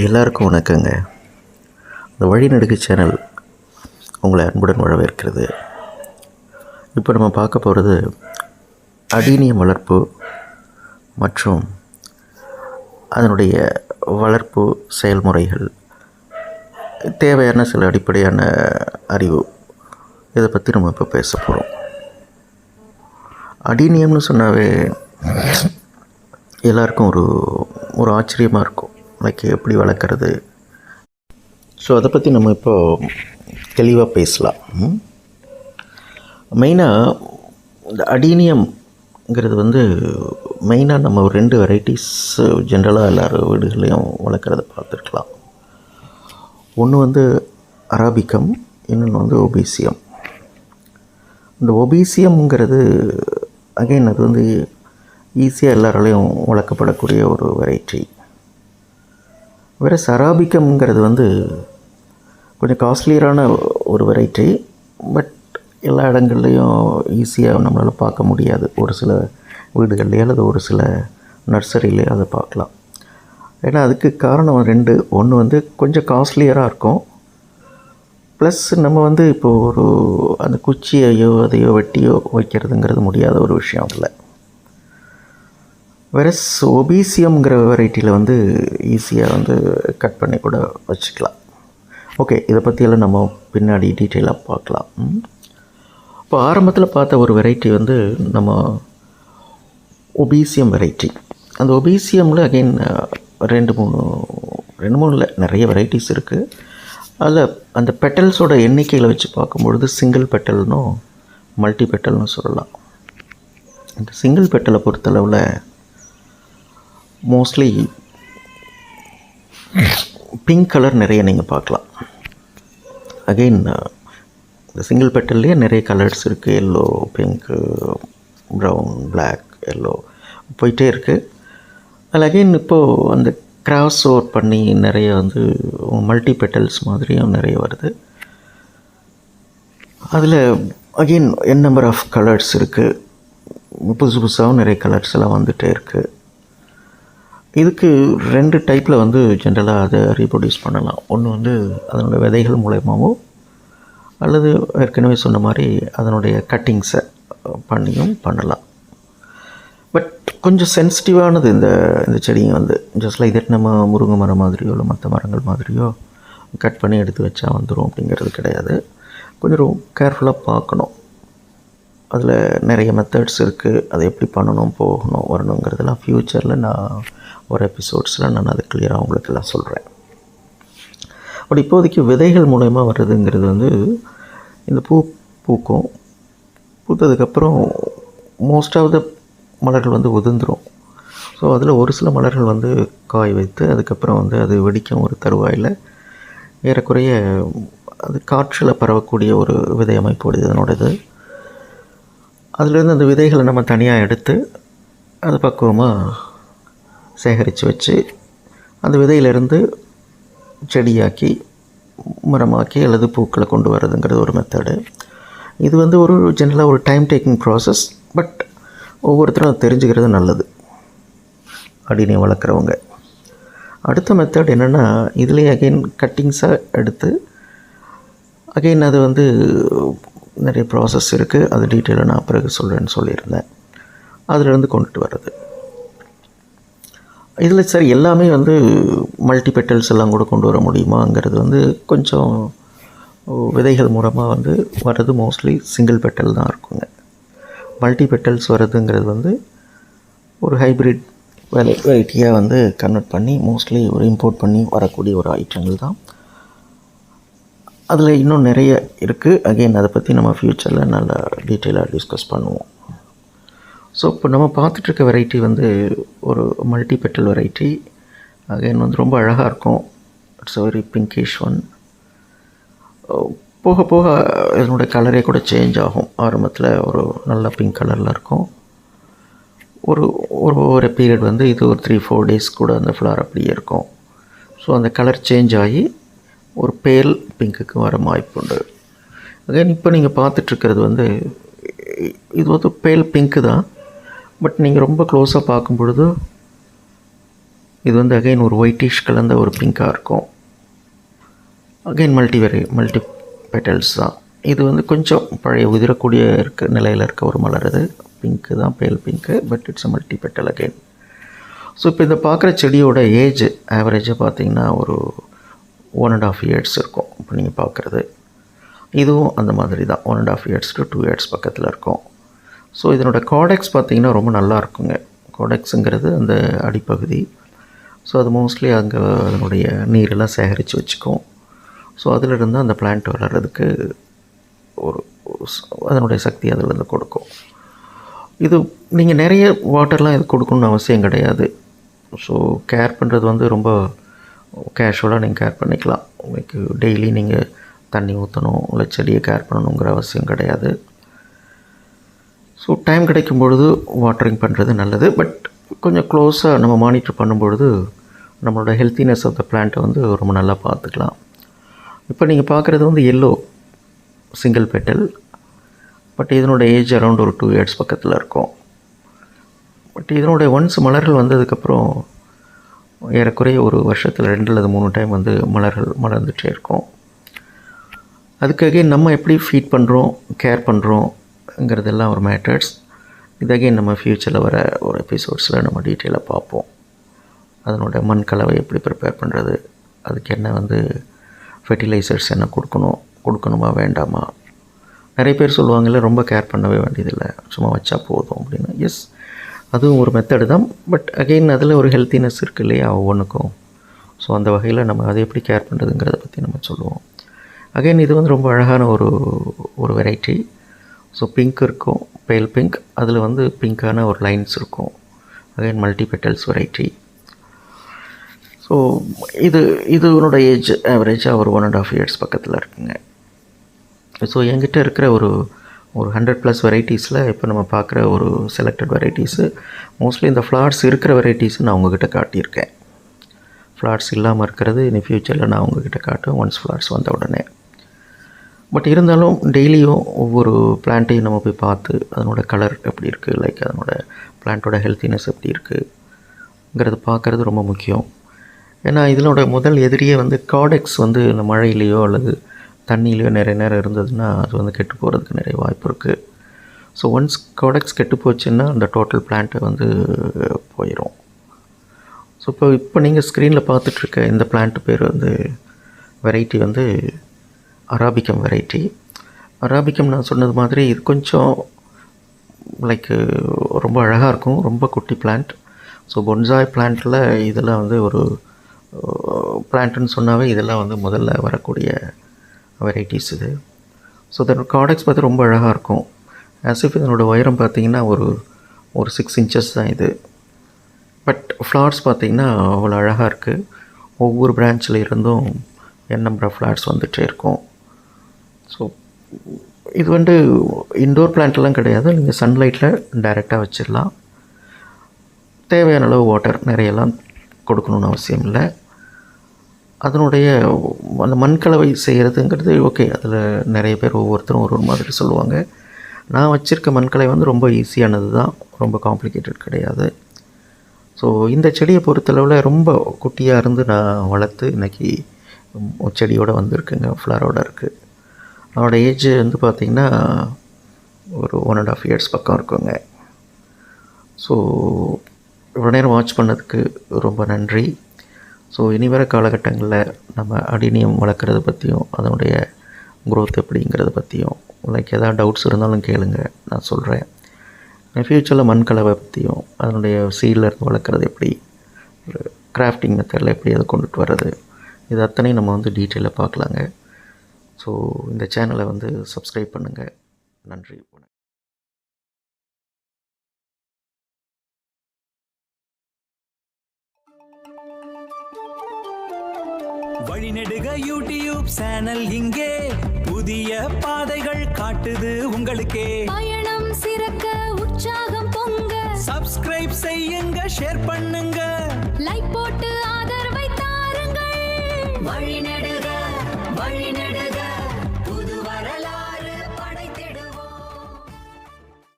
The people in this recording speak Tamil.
எல்லாருக்கும் வணக்கங்க. இந்த வழிநெடுகு சேனல் உங்களை அன்புடன் வரவேற்கிறது. இப்போ நம்ம பார்க்க போகிறது அடீனியம் வளர்ப்பு மற்றும் அதனுடைய வளர்ப்பு செயல்முறைகள், தேவையான சில அடிப்படையான அறிவு, இதை பற்றி நம்ம இப்போ பேச போகிறோம். அடீனியம்னு சொன்னாவே எல்லாருக்கும் ஒரு ஆச்சரியமாக இருக்கும். லைக் எப்படி வளர்க்குறது. ஸோ அதை பற்றி நம்ம இப்போ தெளிவாக பேசலாம். மெயினாக இந்த அடீனியம்ங்கிறது மெயினாக நம்ம ஒரு 2 வெரைட்டிஸ் ஜென்ரலாக எல்லாரும் வீடுகள்லையும் வளர்க்குறத பார்த்துருக்கலாம். ஒன்று அராபிக்கம், இன்னொன்று ஒபீசியம். இந்த ஒபீசியம்ங்கிறது அகைன் அது ஈஸியாக எல்லாராலையும் வளர்க்கப்படக்கூடிய ஒரு வெரைட்டி. வேறு அராபிக்கம்ங்கிறது கொஞ்சம் காஸ்ட்லியரான ஒரு வெரைட்டி. பட் எல்லா இடங்கள்லையும் ஈஸியாக நம்மளால் பார்க்க முடியாது. ஒரு சில வீடுகள்லையோ அல்லது ஒரு சில நர்சரியிலையோ அதை பார்க்கலாம். ஏன்னா அதுக்கு காரணம் 2. ஒன்று கொஞ்சம் காஸ்ட்லியராக இருக்கும். ப்ளஸ் நம்ம இப்போது அந்த குச்சியையோ அதையோ வெட்டியோ வைக்கிறதுங்கிறது முடியாத ஒரு விஷயம் இல்லை. வேறு ஒபீசியம்ங்கிற வெரைட்டியில் ஈஸியாக கட் பண்ணி கூட வச்சுக்கலாம். ஓகே, இதை பற்றியெல்லாம் நம்ம பின்னாடி டீட்டெயிலாக பார்க்கலாம். இப்போ ஆரம்பத்தில் பார்த்த ஒரு வெரைட்டி நம்ம ஒபீசியம் வெரைட்டி. அந்த ஒபீசியமில் அகெயின் 2-3 இல்லை, நிறைய வெரைட்டிஸ் இருக்குது. அதில் அந்த பெட்டல்ஸோட எண்ணிக்கையில் வச்சு பார்க்கும்பொழுது சிங்கிள் பெட்டல்னும் மல்டி பெட்டல்னு சொல்லலாம். இந்த சிங்கிள் பெட்டலை பொறுத்தளவில் மோஸ்ட்லி பிங்க் கலர் நிறைய நீங்கள் பார்க்கலாம். அகெயின் இந்த சிங்கிள் பெட்டல்லையே நிறைய கலர்ஸ் இருக்குது. Yellow, pink, brown, black, yellow போயிட்டே இருக்குது. அதில் அகெயின் இப்போது அந்த கிராஸ் ஓவர் பண்ணி நிறைய மல்டி பெட்டல்ஸ் மாதிரியும் நிறைய வருது. அதில் அகெயின் நம்பர் ஆஃப் கலர்ஸ் இருக்குது. புதுசு புதுசாகவும் நிறைய கலர்ஸ் எல்லாம் வந்துகிட்டே இருக்குது. இதுக்கு 2 டைப்பில் ஜென்ரலாக அதை ரீப்ரொடியூஸ் பண்ணலாம். ஒன்று அதனுடைய விதைகள் மூலயமாவோ அல்லது ஏற்கனவே சொன்ன மாதிரி அதனுடைய கட்டிங்ஸை பண்ணியும் பண்ணலாம். பட் கொஞ்சம் சென்சிட்டிவானது இந்த செடிங்க ஜஸ்ட் லைக் தட் நம்ம முருங்கை மரம் மாதிரியோ இல்லை மற்ற மரங்கள் மாதிரியோ கட் பண்ணி எடுத்து வச்சா வந்துடும் அப்படிங்கிறது கிடையாது. கொஞ்சம் கேர்ஃபுல்லாக பார்க்கணும். அதில் நிறைய மெத்தட்ஸ் இருக்குது. அதை எப்படி பண்ணணும், போகணும், வரணுங்கிறதெல்லாம் ஃப்யூச்சரில் நான் ஒரு எபிசோட்ஸில் நான் அதை கிளியராக உங்களுக்கு எல்லாம் சொல்கிறேன். பட் இப்போதைக்கு விதைகள் மூலயமா வர்றதுங்கிறது இந்த பூக்கும். பூத்ததுக்கப்புறம் மோஸ்ட் ஆஃப் த மலர்கள் உதிர்ந்துடும். ஸோ அதில் ஒரு சில மலர்கள் காய் வைத்து அதுக்கப்புறம் அது வெடிக்கும் ஒரு தருவாயில் ஏறக்குறைய அது காற்றில் பரவக்கூடிய ஒரு விதை அமைப்போடு இதனோடது. அதிலேருந்து அந்த விதைகளை நம்ம தனியாக எடுத்து அது பக்குவமாக சேகரித்து வச்சு அந்த விதையிலேருந்து செடியாக்கி மரமாக்கி அல்லது பூக்களை கொண்டு வர்றதுங்கிறது ஒரு மெத்தடு. இது ஒரு ஜென்ரலாக ஒரு டைம் டேக்கிங் ப்ராசஸ். பட் ஒவ்வொருத்தரும் அதை தெரிஞ்சுக்கிறது நல்லது, அடீனியம் வளர்க்குறவங்க. அடுத்த மெத்தட் என்னென்னா, இதுலேயே அகெயின் கட்டிங்ஸாக எடுத்து அகெயின் அது நிறைய ப்ராசஸ் இருக்குது. அது டீட்டெயிலாக நான் பிறகு சொல்கிறேன்னு சொல்லியிருந்தேன். அதிலேருந்து கொண்டுட்டு வர்றது. இதில் சரி எல்லாமே மல்டி பெட்டல்ஸ் எல்லாம் கூட கொண்டு வர முடியுமாங்கிறது கொஞ்சம் விதைகள் மூலமாக வர்றது மோஸ்ட்லி சிங்கிள் பெட்டல் தான் இருக்குங்க. மல்டி பெட்டல்ஸ் வர்றதுங்கிறது ஒரு ஹைப்ரிட் வெரைட்டியாக கன்வெர்ட் பண்ணி மோஸ்ட்லி ஒரு இம்போர்ட் பண்ணி வரக்கூடிய ஒரு ஐட்டங்கள் தான். அதில் இன்னும் நிறைய இருக்குது. அகெயின் அதை பற்றி நம்ம ஃப்யூச்சரில் நல்லா டீட்டெயிலாக டிஸ்கஸ் பண்ணுவோம். ஸோ இப்போ நம்ம பார்த்துட்ருக்க வெரைட்டி ஒரு மல்டி பெட்டல் வெரைட்டி. அகெயின் ரொம்ப அழகாக இருக்கும். It's very pinkish one. போக போக இதனுடைய கலரே கூட சேஞ்ச் ஆகும். ஆரம்பத்தில் ஒரு நல்ல பிங்க் கலரில் இருக்கும். ஒரு பீரியட் இது ஒரு 3-4 டேஸ் கூட அந்த ஃப்ளவர் அப்படியே இருக்கும். ஸோ அந்த கலர் சேஞ்ச் ஆகி ஒரு பேல் பிங்க்குக்கு வர வாய்ப்பு உண்டு. அகெயின் இப்போ நீங்கள் பார்த்துட்ருக்கிறது இது பேல் பிங்க்கு தான். பட் நீங்கள் ரொம்ப க்ளோஸாக பார்க்கும் பொழுது இது வந்து அகைன் ஒரு ஒயிட்டிஷ் கலந்த ஒரு பிங்காக இருக்கும். அகைன் மல்டி பெட்டல்ஸ் தான். இது வந்து கொஞ்சம் பழைய உதிரக்கூடிய நிலையில் இருக்க ஒரு மலர். இது பிங்க்கு தான், பேல் pink, but it's a multi petal again. So இப்போ இந்த பார்க்குற செடியோட ஏஜ் ஆவரேஜாக பார்த்திங்கன்னா ஒரு 1.5 years இருக்கும். இப்போ நீங்கள் பார்க்குறது இதுவும் அந்த மாதிரி தான், 1.5 years to 2 years பக்கத்தில் இருக்கும். ஸோ இதனோட காடெக்ஸ் பார்த்திங்கன்னா ரொம்ப நல்லா இருக்குங்க. காடெக்ஸுங்கிறது அந்த அடிப்பகுதி. ஸோ அது மோஸ்ட்லி அங்கே அதனுடைய நீரெல்லாம் சேகரித்து வச்சுக்கும். ஸோ அதிலிருந்து அந்த பிளான்ட் வளர்கிறதுக்கு ஒரு அதனுடைய சக்தி அதிலிருந்து கொடுக்கும். இது நீங்கள் நிறைய வாட்டர்லாம் இது கொடுக்கணுன்னு அவசியம் கிடையாது. ஸோ கேர் பண்ணுறது வந்து ரொம்ப கேஷுவலாக நீங்கள் கேர் பண்ணிக்கலாம். உங்களுக்கு டெய்லி நீங்கள் தண்ணி ஊற்றணும், இல்லை செடியை கேர் பண்ணணுங்கிற அவசியம் கிடையாது. ஸோ டைம் கிடைக்கும் பொழுது வாட்டரிங் பண்ணுறது நல்லது. பட் கொஞ்சம் க்ளோஸாக நம்ம மானிட்டர் பண்ணும்பொழுது நம்மளோட ஹெல்த்தினஸ் ஆஃப் த பிளான்ட்டை வந்து ரொம்ப நல்லா பார்த்துக்கலாம். இப்போ நீங்கள் பார்க்குறது வந்து எல்லோ சிங்கிள் பெட்டல். பட் இதனோட ஏஜ் அரௌண்ட் ஒரு 2 years பக்கத்தில் இருக்கும். பட் இதனுடைய ஒன்ஸ் மலர்கள் வந்ததுக்கப்புறம் ஏறக்குறைய ஒரு வருஷத்தில் 2 அல்லது 3 டைம் வந்து மலர்கள் மலர்ந்துகிட்டே இருக்கும். அதுக்காக நம்ம எப்படி ஃபீட் பண்ணுறோம், கேர் பண்ணுறோங்கிறதெல்லாம் ஒரு மேட்டர்ஸ். இது அகைன் நம்ம ஃப்யூச்சரில் வர ஒரு எபிசோட்ஸில் நம்ம டீட்டெயிலாக பார்ப்போம். அதனோட மண் கலவை எப்படி ப்ரிப்பேர் பண்ணுறது, அதுக்கு என்ன வந்து ஃபெர்டிலைசர்ஸ் என்ன கொடுக்கணுமா வேண்டாமா. நிறைய பேர் சொல்லுவாங்கல்ல, ரொம்ப கேர் பண்ணவே வேண்டியதில்லை, சும்மா வச்சா போதும் அப்படின்னு. எஸ், அதுவும் ஒரு மெத்தடு தான். பட் அகெயின் அதில் ஒரு ஹெல்த்தினஸ் இருக்குது இல்லையா ஒவ்வொன்றுக்கும். ஸோ அந்த வகையில் நம்ம அதை எப்படி கேர் பண்ணுறதுங்கிறத பற்றி நம்ம சொல்லுவோம். அகெயின் இது வந்து ரொம்ப அழகான ஒரு வெரைட்டி. ஸோ பிங்க் இருக்கும், பேல் பிங்க். அதில் வந்து பிங்க்கான ஒரு லைன்ஸ் இருக்கும். Again multi petals variety. So இதனோட ஏஜ் ஆவரேஜாக ஒரு 1.5 years பக்கத்தில் இருக்குங்க. ஸோ என்கிட்ட இருக்கிற ஒரு 100+ வெரைட்டிஸில் இப்போ நம்ம பார்க்குற ஒரு செலக்டட் வெரைட்டிஸு மோஸ்ட்லி இந்த ஃப்ளார்ஸ் இருக்கிற வெரைட்டிஸு நான் உங்ககிட்ட காட்டியிருக்கேன். ஃப்ளார்ஸ் இல்லாமல் இருக்கிறது இனி ஃப்யூச்சரில் நான் உங்ககிட்ட காட்டுவேன் ஒன்ஸ் ஃப்ளார்ஸ் வந்த உடனே. பட் இருந்தாலும் டெய்லியும் ஒவ்வொரு பிளான்ட்டையும் நம்ம போய் பார்த்து அதனோட கலர் எப்படி இருக்குது, லைக் அதனோட பிளான்ட்டோட ஹெல்த்தினஸ் எப்படி இருக்குங்கிறது பார்க்குறது ரொம்ப முக்கியம். ஏன்னா இதனோட முதல் எதிரியே வந்து காடெக்ஸ் வந்து இந்த மழையிலையோ அல்லது தண்ணியிலையோ நிறைய நேரம் இருந்ததுன்னா அது வந்து கெட்டு போகிறதுக்கு நிறைய வாய்ப்பு இருக்குது. ஸோ ஒன்ஸ் காடெக்ஸ் கெட்டு போச்சுன்னா அந்த டோட்டல் பிளான்ட்டை வந்து போயிடும். ஸோ இப்போ நீங்கள் ஸ்க்ரீனில் பார்த்துட்ருக்க இந்த பிளான்ட் பேர் வந்து வெரைட்டி வந்து அராபிகம் வெரைட்டி. அராபிகம் நான் சொன்னது மாதிரி இது கொஞ்சம் லைக் ரொம்ப அழகாக இருக்கும், ரொம்ப குட்டி பிளான்ட். ஸோ பொன்சாய் பிளான்ட்டில் இதெல்லாம் வந்து ஒரு பிளான்ட்டுன்னு சொன்னாவே இதெல்லாம் வந்து முதல்ல வரக்கூடிய வெரைட்டிஸ் இது. ஸோ இதோட காடெக்ஸ் பார்த்து ரொம்ப அழகாக இருக்கும். ஆசிஃப் இதனோட உயரம் பார்த்திங்கன்னா ஒரு 6 inches தான் இது. பட் ஃப்ளார்ஸ் பார்த்திங்கன்னா அவ்வளோ அழகாக இருக்குது. ஒவ்வொரு பிரான்ச்சில் இருந்தும் நம்பர் ஆஃப் ஃப்ளார்ஸ் வந்துகிட்டே இருக்கும். ஸோ இது வந்து இன்டோர் பிளான்ட்லாம் கிடையாது, நீங்கள் சன்லைட்டில் டைரெக்டாக வச்சிடலாம். தேவையான அளவு வாட்டர் நிறையெல்லாம் கொடுக்கணுன்னு அவசியம் இல்லை. அதனுடைய அந்த மண்கலவை செய்கிறதுங்கிறது ஓகே, அதில் நிறைய பேர் ஒவ்வொருத்தரும் ஒரு மாதிரி சொல்லுவாங்க. நான் வச்சுருக்க மண்கலவை வந்து ரொம்ப ஈஸியானது தான், ரொம்ப காம்ப்ளிகேட்டட் கிடையாது. ஸோ இந்த செடியை பொறுத்தளவில் ரொம்ப குட்டியாக இருந்து நான் வளர்த்து இன்றைக்கி செடியோடு வந்திருக்குங்க, ஃப்ளாரோடு இருக்குது. அதனோட ஏஜ் வந்து பார்த்திங்கன்னா ஒரு 1.5 years பக்கம் இருக்குங்க. ஸோ இவ்வளோ நேரம் வாட்ச் பண்ணதுக்கு ரொம்ப நன்றி. ஸோ இனி வர காலகட்டங்களில் நம்ம அடினியம் வளர்க்குறத பற்றியும் அதனுடைய க்ரோத் எப்படிங்கிறத பற்றியும் லைக் எதாவது டவுட்ஸ் இருந்தாலும் கேளுங்க, நான் சொல்கிறேன். ஃப்யூச்சரில் மண்கலவை பற்றியும் அதனுடைய சீட்லேருந்து வளர்க்குறது எப்படி, கிராஃப்டிங் மெத்தடில் எப்படி அதை கொண்டுட்டு வர்றது, இது அத்தனையும் நம்ம வந்து டீட்டெயிலாக பார்க்கலாங்க. ஸோ இந்த சேனலை வந்து சப்ஸ்கிரைப் பண்ணுங்கள். நன்றி. வழிநெடுக யூடியூப் சேனல் இங்கே புதிய பாதைகள் காட்டுது உங்களுக்கே. பயணம் சிறக்க உற்சாகம் பொங்க சப்ஸ்கிரைப் செய்யுங்க, ஷேர் பண்ணுங்க, லைக் போட்டு ஆதரவை தாருங்கள். வழிநெடுக